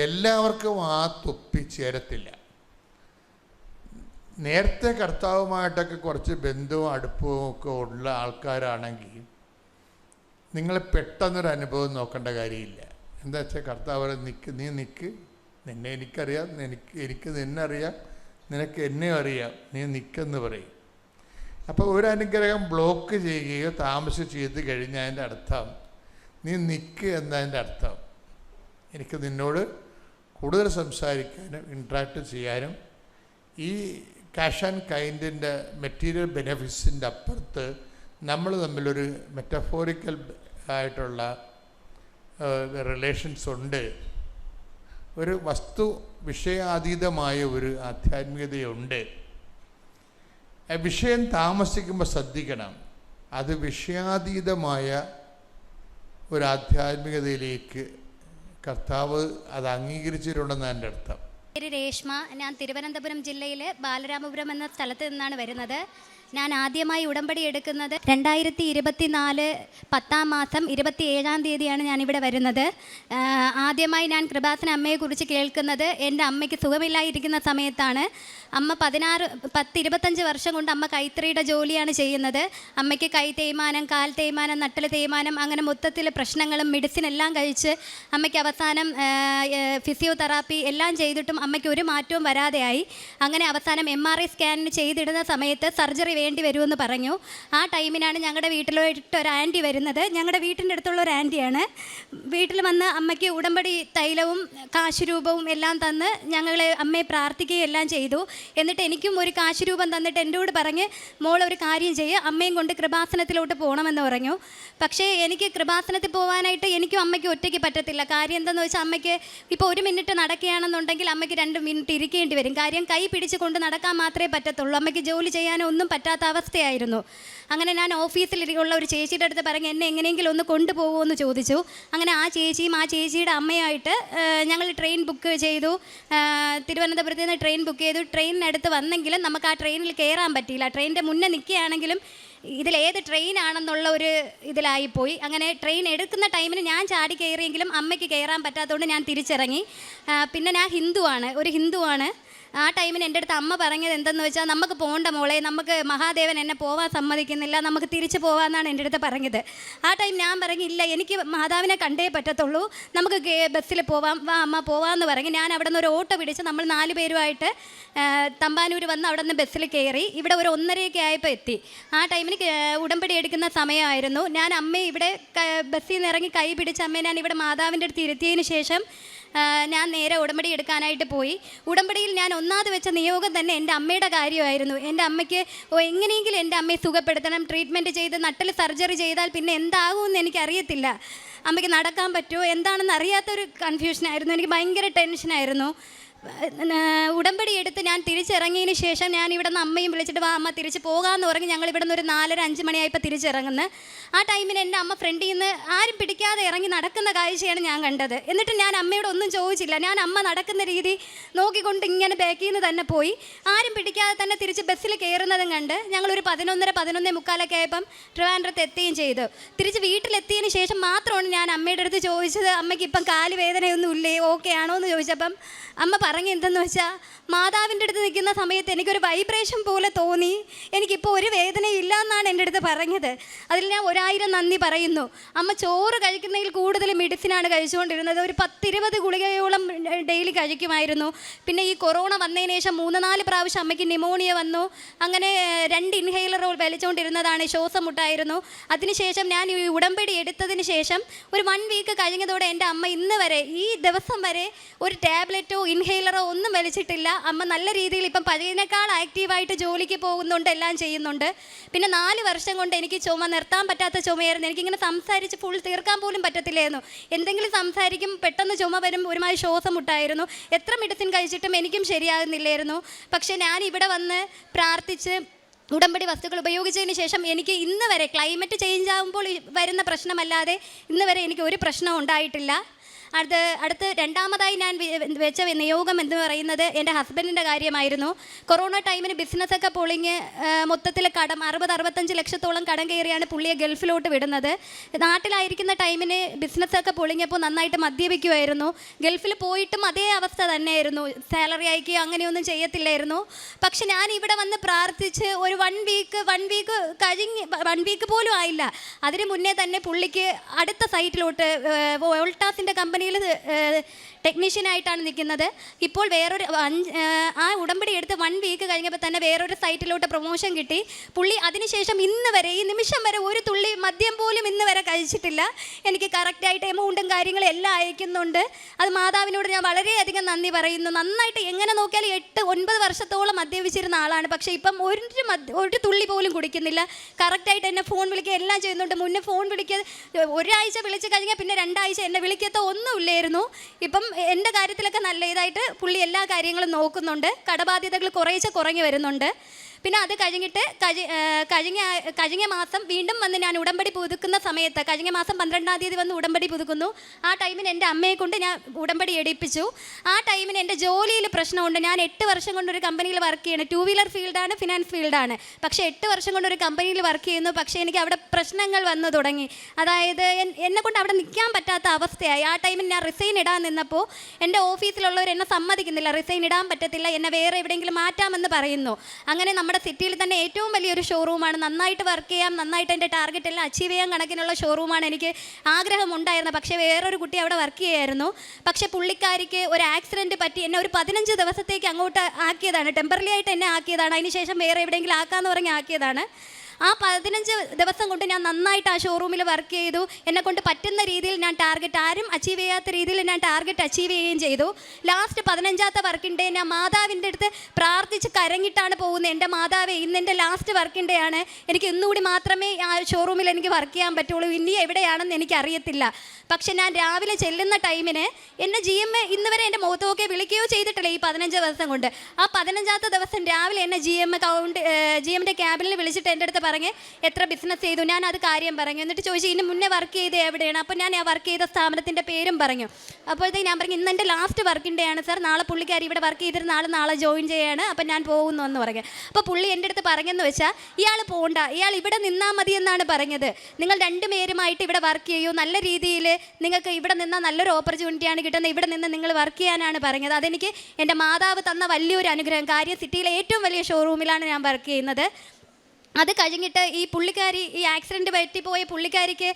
എല്ലാവർക്കും ആ തൊപ്പി ചേരത്തില്ല. നേരത്തെ കർത്താവുമായിട്ടൊക്കെ കുറച്ച് ബന്ധവും അടുപ്പവും ഒക്കെ ഉള്ള ആൾക്കാരാണെങ്കിൽ നിങ്ങൾ പെട്ടെന്നൊരു അനുഭവം നോക്കേണ്ട കാര്യമില്ല. എന്താ വെച്ചാൽ കർത്താവ് നീ നിൽക്ക്, നിന്നെ എനിക്കറിയാം, എനിക്ക് നിന്നെ അറിയാം, നിനക്ക് എന്നെ അറിയാം, നീ നിൽക്കെന്ന് പറയും. അപ്പോൾ ഒരു അനുഗ്രഹം ബ്ലോക്ക് ചെയ്യുകയോ താമസിച്ച് ചെയ്ത് കഴിഞ്ഞതിൻ്റെ അർത്ഥം നീ നിൽക്ക് എന്നതിൻ്റെ അർത്ഥം എനിക്ക് നിന്നോട് കൂടുതൽ സംസാരിക്കാനും ഇൻട്രാക്ട് ചെയ്യാനും ഈ ക്യാഷ് ആൻഡ് കൈൻഡിൻ്റെ മെറ്റീരിയൽ ബെനഫിറ്റ്സിൻ്റെ അപ്പുറത്ത് നമ്മൾ തമ്മിലൊരു മെറ്റഫോറിക്കൽ ആയിട്ടുള്ള റിലേഷൻസ് ഉണ്ട്. ഒരു വസ്തു വിഷയാതീതമായ ഒരു ആധ്യാത്മികതയുണ്ട്. വിഷയം താമസിക്കുമ്പോൾ ശ്രദ്ധിക്കണം, അത് വിഷയാതീതമായ ഒരു ആധ്യാത്മികതയിലേക്ക് കർത്താവ് അത് അംഗീകരിച്ചിട്ടുണ്ടെന്ന് എൻ്റെ അർത്ഥം. പേര് രേഷ്മ. ഞാൻ തിരുവനന്തപുരം ജില്ലയിലെ ബാലരാമപുരം എന്ന സ്ഥലത്ത് നിന്നാണ് വരുന്നത്. ഞാൻ ആദ്യമായി ഉടമ്പടി എടുക്കുന്നത് 2024 10-ാം മാസം 27-ാം തീയതിയാണ് ഞാനിവിടെ വരുന്നത്. ആദ്യമായി ഞാൻ കൃപാസന അമ്മയെക്കുറിച്ച് കേൾക്കുന്നത് എൻ്റെ അമ്മയ്ക്ക് സുഖമില്ലായിരിക്കുന്ന സമയത്താണ്. അമ്മ 10-25 വർഷം കൊണ്ട് അമ്മ കൈത്തറിയുടെ ജോലിയാണ് ചെയ്യുന്നത്. അമ്മയ്ക്ക് കൈ തേയ്മാനം, കാൽ തേയ്മാനം, നട്ടൽ തേയ്മാനം, അങ്ങനെ മൊത്തത്തിൽ പ്രശ്നങ്ങളും മെഡിസിൻ എല്ലാം കഴിച്ച് അമ്മയ്ക്ക് അവസാനം ഫിസിയോതെറാപ്പി എല്ലാം ചെയ്തിട്ടും അമ്മയ്ക്ക് ഒരു മാറ്റവും വരാതെയായി. അങ്ങനെ അവസാനം MRI സ്കാനിന് ചെയ്തിടുന്ന സമയത്ത് സർജറി വേണ്ടി വരുമെന്ന് പറഞ്ഞു. ആ ടൈമിനാണ് ഞങ്ങളുടെ വീട്ടിലോട്ട് ഒരു ആൻറ്റി വരുന്നത്. ഞങ്ങളുടെ വീട്ടിൻ്റെ അടുത്തുള്ള ഒരു ആൻറ്റിയാണ്. വീട്ടിൽ വന്ന് അമ്മയ്ക്ക് ഉടമ്പടി തൈലവും കാശുരൂപവും എല്ലാം തന്ന് ഞങ്ങളെ അമ്മയെ പ്രാർത്ഥിക്കുകയും എല്ലാം ചെയ്തു. എന്നിട്ട് എനിക്കും ഒരു കാശുരൂപം തന്നിട്ട് എന്നോട് പറഞ്ഞ്, മോൾ ഒരു കാര്യം ചെയ്യുക, അമ്മയും കൊണ്ട് കൃപാസനത്തിലോട്ട് പോകണമെന്ന് പറഞ്ഞു. പക്ഷേ എനിക്ക് കൃപാസനത്തിൽ പോകാനായിട്ട് എനിക്കും അമ്മയ്ക്ക് ഒറ്റയ്ക്ക് പറ്റത്തില്ല. കാര്യം എന്താണെന്ന് വെച്ചാൽ അമ്മയ്ക്ക് ഇപ്പോൾ 1 മിനിറ്റ് നടക്കുകയാണെന്നുണ്ടെങ്കിൽ അമ്മയ്ക്ക് 2 മിനിറ്റ് ഇരിക്കേണ്ടി വരും. കാര്യം കൈ പിടിച്ച് കൊണ്ട് നടക്കാൻ മാത്രമേ പറ്റത്തുള്ളൂ. അമ്മയ്ക്ക് ജോലി ചെയ്യാനോ ഒന്നും പറ്റാത്ത അവസ്ഥയായിരുന്നു. അങ്ങനെ ഞാൻ ഓഫീസിലുള്ള ഒരു ചേച്ചിയുടെ അടുത്ത് പറഞ്ഞ് എന്നെ എങ്ങനെയെങ്കിലും ഒന്ന് കൊണ്ടുപോകുമെന്ന് ചോദിച്ചു. അങ്ങനെ ആ ചേച്ചിയും ആ ചേച്ചിയുടെ അമ്മയായിട്ട് ഞങ്ങൾ ട്രെയിൻ ബുക്ക് ചെയ്തു. തിരുവനന്തപുരത്ത് നിന്ന് ട്രെയിൻ ബുക്ക് ചെയ്തു. ട്രെയിനിനടുത്ത് വന്നെങ്കിലും നമുക്ക് ആ ട്രെയിനിൽ കയറാൻ പറ്റിയില്ല. ട്രെയിനിൻ്റെ മുന്നേ നിൽക്കുകയാണെങ്കിലും ഇതിലേത് ട്രെയിനാണെന്നുള്ള ഒരു ഇതിലായിപ്പോയി. അങ്ങനെ ട്രെയിൻ എടുക്കുന്ന ടൈമിന് ഞാൻ ചാടി കയറിയെങ്കിലും അമ്മയ്ക്ക് കയറാൻ പറ്റാത്തതുകൊണ്ട് ഞാൻ തിരിച്ചിറങ്ങി. പിന്നെ ഞാൻ ഒരു ഹിന്ദുവാണ്. ആ ടൈമിന് എൻ്റെ അടുത്ത് അമ്മ പറഞ്ഞത് എന്തെന്ന് വെച്ചാൽ, നമുക്ക് പോകണ്ട മോളെ, നമുക്ക് മഹാദേവൻ എന്നെ പോകാൻ സമ്മതിക്കുന്നില്ല, നമുക്ക് തിരിച്ചു പോകാമെന്നാണ് എൻ്റെ അടുത്ത് പറഞ്ഞത്. ആ ടൈം ഞാൻ പറഞ്ഞു, ഇല്ല, എനിക്ക് മാതാവിനെ കണ്ടേ പറ്റത്തുള്ളൂ, നമുക്ക് ബസ്സിൽ പോവാം, വാ അമ്മ പോവാമെന്ന് പറഞ്ഞ് ഞാൻ അവിടെ നിന്ന് ഒരു ഓട്ടോ പിടിച്ച് നമ്മൾ 4 പേരുമായിട്ട് തമ്പാനൂർ വന്ന് അവിടെ നിന്ന് ബസ്സിൽ കയറി. ഇവിടെ ഒരു 1:30 ആയപ്പോൾ എത്തി. ആ ടൈമിന് ഉടമ്പടി എടുക്കുന്ന സമയമായിരുന്നു. ഞാൻ അമ്മയെ ഇവിടെ ബസ്സിൽ നിന്ന് ഇറങ്ങി കൈ പിടിച്ച് അമ്മയെ ഞാൻ ഇവിടെ മാതാവിൻ്റെ അടുത്ത് ഇരുത്തിയതിന് ശേഷം ഞാൻ നേരെ ഉടമ്പടി എടുക്കാനായിട്ട് പോയി. ഉടമ്പടിയിൽ ഞാൻ ഒന്നാമത് വെച്ച നിയോഗം തന്നെ എൻ്റെ അമ്മയുടെ കാര്യമായിരുന്നു. എൻ്റെ അമ്മയ്ക്ക് എങ്ങനെയെങ്കിലും എൻ്റെ അമ്മയെ സുഖപ്പെടുത്തണം. ട്രീറ്റ്മെൻറ്റ് ചെയ്ത് നട്ടൽ സർജറി ചെയ്താൽ പിന്നെ എന്താകുമെന്ന് എനിക്കറിയത്തില്ല. അമ്മയ്ക്ക് നടക്കാൻ പറ്റുമോ എന്താണെന്ന് അറിയാത്തൊരു കൺഫ്യൂഷനായിരുന്നു. എനിക്ക് ഭയങ്കര ടെൻഷനായിരുന്നു. ഉടമ്പടി എടുത്ത് ഞാൻ തിരിച്ചിറങ്ങിയതിന് ശേഷം ഞാൻ ഇവിടെ നിന്ന് അമ്മയും വിളിച്ചിട്ട്, വാ അമ്മ തിരിച്ച് പോകാമെന്ന് പറഞ്ഞ് ഞങ്ങൾ ഇവിടെ നിന്ന് ഒരു 4:30-5 മണിയായപ്പോൾ തിരിച്ചിറങ്ങുന്നത്. ആ ടൈമിന് എൻ്റെ അമ്മ ഫ്രണ്ടിൽ നിന്ന് ആരും പിടിക്കാതെ ഇറങ്ങി നടക്കുന്ന കാഴ്ചയാണ് ഞാൻ കണ്ടത്. എന്നിട്ട് ഞാൻ അമ്മയോട് ഒന്നും ചോദിച്ചില്ല. ഞാൻ അമ്മ നടക്കുന്ന രീതി നോക്കിക്കൊണ്ട് ഇങ്ങനെ ബാക്കിൽ നിന്ന് തന്നെ പോയി. ആരും പിടിക്കാതെ തന്നെ തിരിച്ച് ബസ്സിൽ കയറുന്നതും കണ്ട് ഞങ്ങളൊരു 11:30-11:45 ആയപ്പം ട്രിവാൻഡ്രത്ത് എത്തുകയും ചെയ്തു. തിരിച്ച് വീട്ടിലെത്തിയതിന് ശേഷം മാത്രമാണ് ഞാൻ അമ്മയുടെ അടുത്ത് ചോദിച്ചത്, അമ്മയ്ക്ക് ഇപ്പം കാല് വേദനയൊന്നും ഇല്ലേ, ഓക്കെ ആണോ എന്ന് ചോദിച്ചപ്പം അമ്മ പറഞ്ഞ് എന്തെന്ന് വെച്ചാൽ, മാതാവിൻ്റെ അടുത്ത് നിൽക്കുന്ന സമയത്ത് എനിക്കൊരു വൈബ്രേഷൻ പോലെ തോന്നി, എനിക്കിപ്പോൾ ഒരു വേദനയില്ല എന്നാണ് എൻ്റെ അടുത്ത് പറഞ്ഞത്. അതിൽ ഞാൻ 1000 നന്ദി പറയുന്നു. അമ്മ ചോറ് കഴിക്കുന്നതിൽ കൂടുതൽ മെഡിസിനാണ് കഴിച്ചുകൊണ്ടിരുന്നത്. ഒരു 10-20 ഗുളികയോളം ഡെയിലി കഴിക്കുമായിരുന്നു. പിന്നെ ഈ കൊറോണ വന്നതിന് ശേഷം 3-4 പ്രാവശ്യം അമ്മയ്ക്ക് ന്യൂമോണിയ വന്നു. അങ്ങനെ 2 ഇൻഹെയിലർ വലിച്ചുകൊണ്ടിരുന്നതാണ്, ശ്വാസം മുട്ടായിരുന്നു. അതിനുശേഷം ഞാൻ ഈ ഉടമ്പടി എടുത്തതിന് ശേഷം ഒരു 1 വീക്ക് കഴിഞ്ഞതോടെ എൻ്റെ അമ്മ ഇന്ന് വരെ, ഈ ദിവസം വരെ ഒരു ടാബ്ലറ്റോ ഇൻഹെയിലറോ ഒന്നും വലിച്ചിട്ടില്ല. അമ്മ നല്ല രീതിയിൽ ഇപ്പം പഴയതിനേക്കാൾ ആക്റ്റീവായിട്ട് ജോലിക്ക് പോകുന്നുണ്ട്, എല്ലാം ചെയ്യുന്നുണ്ട്. പിന്നെ 4 വർഷം കൊണ്ട് എനിക്ക് ചുമ നിർത്താൻ പറ്റാത്ത ചുമയായിരുന്നു. എനിക്കിങ്ങനെ സംസാരിച്ച് ഫുൾ തീർക്കാൻ പോലും പറ്റത്തില്ലായിരുന്നു. എന്തെങ്കിലും സംസാരിക്കും പെട്ടെന്ന് ചുമ വരും, ഒരുമാതിരി ശ്വാസം മുട്ടായിരുന്നു. എത്ര മെഡിസിൻ കഴിച്ചിട്ടും എനിക്കും ശരിയാകുന്നില്ലായിരുന്നു. പക്ഷേ ഞാൻ ഇവിടെ വന്ന് പ്രാർത്ഥിച്ച് ഉടമ്പടി വസ്തുക്കൾ ഉപയോഗിച്ചതിന് ശേഷം എനിക്ക് ഇന്ന് വരെ ക്ലൈമറ്റ് ചേഞ്ച് ആകുമ്പോൾ വരുന്ന പ്രശ്നമല്ലാതെ ഇന്ന് വരെ എനിക്ക് ഒരു പ്രശ്നവും ഉണ്ടായിട്ടില്ല. അടുത്ത് രണ്ടാമതായി ഞാൻ വെച്ച നിയോഗം എന്ന് പറയുന്നത് എൻ്റെ ഹസ്ബൻഡിൻ്റെ കാര്യമായിരുന്നു. കൊറോണ ടൈമിന് ബിസിനസ്സൊക്കെ പൊളിഞ്ഞ് മൊത്തത്തിൽ കടം 60-65 ലക്ഷത്തോളം കടം കയറിയാണ് പുള്ളിയെ ഗൾഫിലോട്ട് വിടുന്നത്. നാട്ടിലായിരിക്കുന്ന ടൈമിന് ബിസിനസ്സൊക്കെ പൊളിഞ്ഞപ്പോൾ നന്നായിട്ട് മദ്യപിക്കുമായിരുന്നു. ഗൾഫിൽ പോയിട്ടും അതേ അവസ്ഥ തന്നെയായിരുന്നു. സാലറി അയക്കുകയോ അങ്ങനെയൊന്നും ചെയ്യത്തില്ലായിരുന്നു. പക്ഷെ ഞാൻ ഇവിടെ വന്ന് പ്രാർത്ഥിച്ച് ഒരു 1 വീക്ക് പോലും ആയില്ല. അതിന് മുന്നേ തന്നെ പുള്ളിക്ക് അടുത്ത സൈറ്റിലോട്ട് വോൾട്ടാസിൻ്റെ കമ്പനി കമ്പനിയിൽ ടെക്നീഷ്യനായിട്ടാണ് നിൽക്കുന്നത്. ഇപ്പോൾ വേറൊരു ആ ഉടമ്പടി എടുത്ത് 1 വീക്ക് കഴിഞ്ഞപ്പോൾ തന്നെ വേറൊരു സൈറ്റിലോട്ട് പ്രൊമോഷൻ കിട്ടി. പുള്ളി അതിനുശേഷം ഇന്ന് വരെ, ഈ നിമിഷം വരെ ഒരു തുള്ളി മദ്യം പോലും ഇന്ന് വരെ കഴിച്ചിട്ടില്ല. എനിക്ക് കറക്റ്റായിട്ട് എമൗണ്ടും കാര്യങ്ങളും എല്ലാം അയക്കുന്നുണ്ട്. അത് മാതാവിനോട് ഞാൻ വളരെയധികം നന്ദി പറയുന്നു. നന്നായിട്ട് എങ്ങനെ നോക്കിയാലും 8-9 വർഷത്തോളം മദ്യപിച്ചിരുന്ന ആളാണ്. പക്ഷേ ഇപ്പം ഒരു തുള്ളി പോലും കുടിക്കുന്നില്ല. കറക്റ്റായിട്ട് എന്നെ ഫോൺ വിളിക്കുക എല്ലാം ചെയ്യുന്നുണ്ട്. മുന്നേ ഫോൺ വിളിക്കുക ഒരാഴ്ച വിളിച്ച് കഴിഞ്ഞാൽ പിന്നെ 2 ആഴ്ച എന്നെ വിളിക്കത്തോ ഒന്നുമില്ലായിരുന്നു. ഇപ്പം എൻ്റെ കാര്യത്തിലൊക്കെ നല്ല ഇതായിട്ട് പുള്ളി എല്ലാ കാര്യങ്ങളും നോക്കുന്നുണ്ട്. കടബാധ്യതകൾ കുറഞ്ഞു വരുന്നുണ്ട്. പിന്നെ അത് കഴിഞ്ഞിട്ട് കഴിഞ്ഞ മാസം വീണ്ടും വന്ന് ഞാൻ ഉടമ്പടി പുതുക്കുന്ന സമയത്ത്, കഴിഞ്ഞ മാസം 12-ാം തീയതി വന്ന് ഉടമ്പടി പുതുക്കുന്നു. ആ ടൈമിന് എൻ്റെ അമ്മയെ കൊണ്ട് ഞാൻ ഉടമ്പടി എടുപ്പിച്ചു. ആ ടൈമിന് എൻ്റെ ജോലിയിൽ പ്രശ്നമുണ്ട്. ഞാൻ 8 വർഷം കൊണ്ടൊരു കമ്പനിയിൽ വർക്ക് ചെയ്യണം. 2 വീലർ ഫീൽഡാണ്, ഫിനാൻസ് ഫീൽഡാണ്. പക്ഷേ 8 വർഷം കൊണ്ടൊരു കമ്പനിയിൽ വർക്ക് ചെയ്യുന്നു. പക്ഷേ എനിക്ക് അവിടെ പ്രശ്നങ്ങൾ വന്നു തുടങ്ങി. അതായത് എന്നെ കൊണ്ട് അവിടെ നിൽക്കാൻ പറ്റാത്ത അവസ്ഥയായി. ആ ടൈമിൽ ഞാൻ റിസൈൻ ഇടാൻ നിന്നപ്പോൾ എൻ്റെ ഓഫീസിലുള്ളവർ എന്നെ സമ്മതിക്കുന്നില്ല, റിസൈൻ ഇടാൻ പറ്റത്തില്ല, എന്നെ വേറെ എവിടെയെങ്കിലും മാറ്റാമെന്ന് പറയുന്നു. അങ്ങനെ നമ്മുടെ സിറ്റിയിൽ തന്നെ ഏറ്റവും വലിയൊരു ഷോറൂമാണ്. നന്നായിട്ട് വർക്ക് ചെയ്യാം, നന്നായിട്ട് എൻ്റെ ടാർഗറ്റ് എല്ലാം അച്ചീവ് ചെയ്യാൻ കണക്കിനുള്ള ഷോറൂമാണ്. എനിക്ക് ആഗ്രഹമുണ്ടായിരുന്നു. പക്ഷേ വേറൊരു കുട്ടി അവിടെ വർക്ക് ചെയ്യായിരുന്നു. പക്ഷേ പുള്ളിക്കാരിക്ക് ഒരു ആക്സിഡൻറ്റ് പറ്റി എന്നെ ഒരു 15 ദിവസത്തേക്ക് അങ്ങോട്ട് ആക്കിയതാണ്. ടെമ്പററി ആയിട്ട് എന്നെ ആക്കിയതാണ്. അതിനുശേഷം വേറെ എവിടെയെങ്കിലും ആക്കാമെന്ന് പറഞ്ഞ് ആക്കിയതാണ്. ആ 15 ദിവസം കൊണ്ട് ഞാൻ നന്നായിട്ട് ആ ഷോറൂമിൽ വർക്ക് ചെയ്തു. എന്നെക്കൊണ്ട് പറ്റുന്ന രീതിയിൽ ഞാൻ ടാർഗറ്റ്, ആരും അച്ചീവ് ചെയ്യാത്ത രീതിയിൽ ഞാൻ ടാർഗറ്റ് അച്ചീവ് ചെയ്യുകയും ചെയ്തു. ലാസ്റ്റ് 15ാമത്തെ വർക്കിംഗ് ഡേ ഞാൻ മാതാവിൻ്റെ അടുത്ത് പ്രാർത്ഥിച്ച് കരങ്ങിട്ടാണ് പോകുന്നത്. എൻ്റെ മാതാവേ, ഇന്ന് എൻ്റെ ലാസ്റ്റ് വർക്കിംഗ് ഡേ ആണ്. എനിക്ക് ഇന്നുകൂടി മാത്രമേ ആ ഷോറൂമിൽ എനിക്ക് വർക്ക് ചെയ്യാൻ പറ്റുള്ളൂ. ഇനി എവിടെയാണെന്ന് എനിക്കറിയത്തില്ല. പക്ഷെ ഞാൻ രാവിലെ ചെല്ലുന്ന ടൈമിന് എന്നെ GM ഇന്ന് വരെ എൻ്റെ മുഖത്തൊക്കെ വിളിക്കുകയോ ചെയ്തിട്ടില്ല ഈ 15 ദിവസം കൊണ്ട്. ആ 15ാമത്തെ ദിവസം രാവിലെ എന്നെ GMൻ്റെ ക്യാബിനിൽ വിളിച്ചിട്ട് എൻ്റെ അടുത്ത് പറഞ്ഞ് എത്ര ബിസിനസ് ചെയ്തു. ഞാൻ അത് കാര്യം പറഞ്ഞു. എന്നിട്ട് ചോദിച്ചു ഇതിന് മുന്നേ വർക്ക് ചെയ്ത് എവിടെയാണ്. അപ്പോൾ ഞാൻ ആ വർക്ക് ചെയ്ത സ്ഥാപനത്തിൻ്റെ പേരും പറഞ്ഞു. അപ്പോഴത്തേക്ക് ഞാൻ പറഞ്ഞു ഇന്ന് എൻ്റെ ലാസ്റ്റ് വർക്കിംഗ് ഡേ ആണ് സാർ, നാളെ പുള്ളിക്കാരി ഇവിടെ വർക്ക് ചെയ്തിരുന്ന നാളെ ജോയിൻ ചെയ്യാണ്, അപ്പം ഞാൻ പോകുന്നു എന്ന് പറഞ്ഞു. അപ്പോൾ പുള്ളി എൻ്റെ അടുത്ത് പറഞ്ഞെന്ന് വെച്ചാൽ ഇയാൾ പോകണ്ട, ഇയാൾ ഇവിടെ നിന്നാൽ മതി എന്നാണ് പറഞ്ഞത്. നിങ്ങൾ 2 പേരുമായിട്ട് ഇവിടെ വർക്ക് ചെയ്യൂ, നല്ല രീതിയിൽ നിങ്ങൾക്ക് ഇവിടെ നിന്നാൽ നല്ലൊരു ഓപ്പർച്യൂണിറ്റിയാണ് കിട്ടുന്നത്, ഇവിടെ നിന്ന് നിങ്ങൾ വർക്ക് ചെയ്യാനാണ് പറഞ്ഞത്. അതെനിക്ക് എൻ്റെ മാതാവ് തന്ന വലിയൊരു അനുഗ്രഹം. കാര്യം സിറ്റിയിലെ ഏറ്റവും വലിയ ഷോറൂമിലാണ് ഞാൻ വർക്ക് ചെയ്യുന്നത്. അത് കഴിഞ്ഞിട്ട് ഈ പുള്ളിക്കാരി, ഈ ആക്സിഡൻറ്റ് പറ്റിപ്പോയ പുള്ളിക്കാരിക്ക്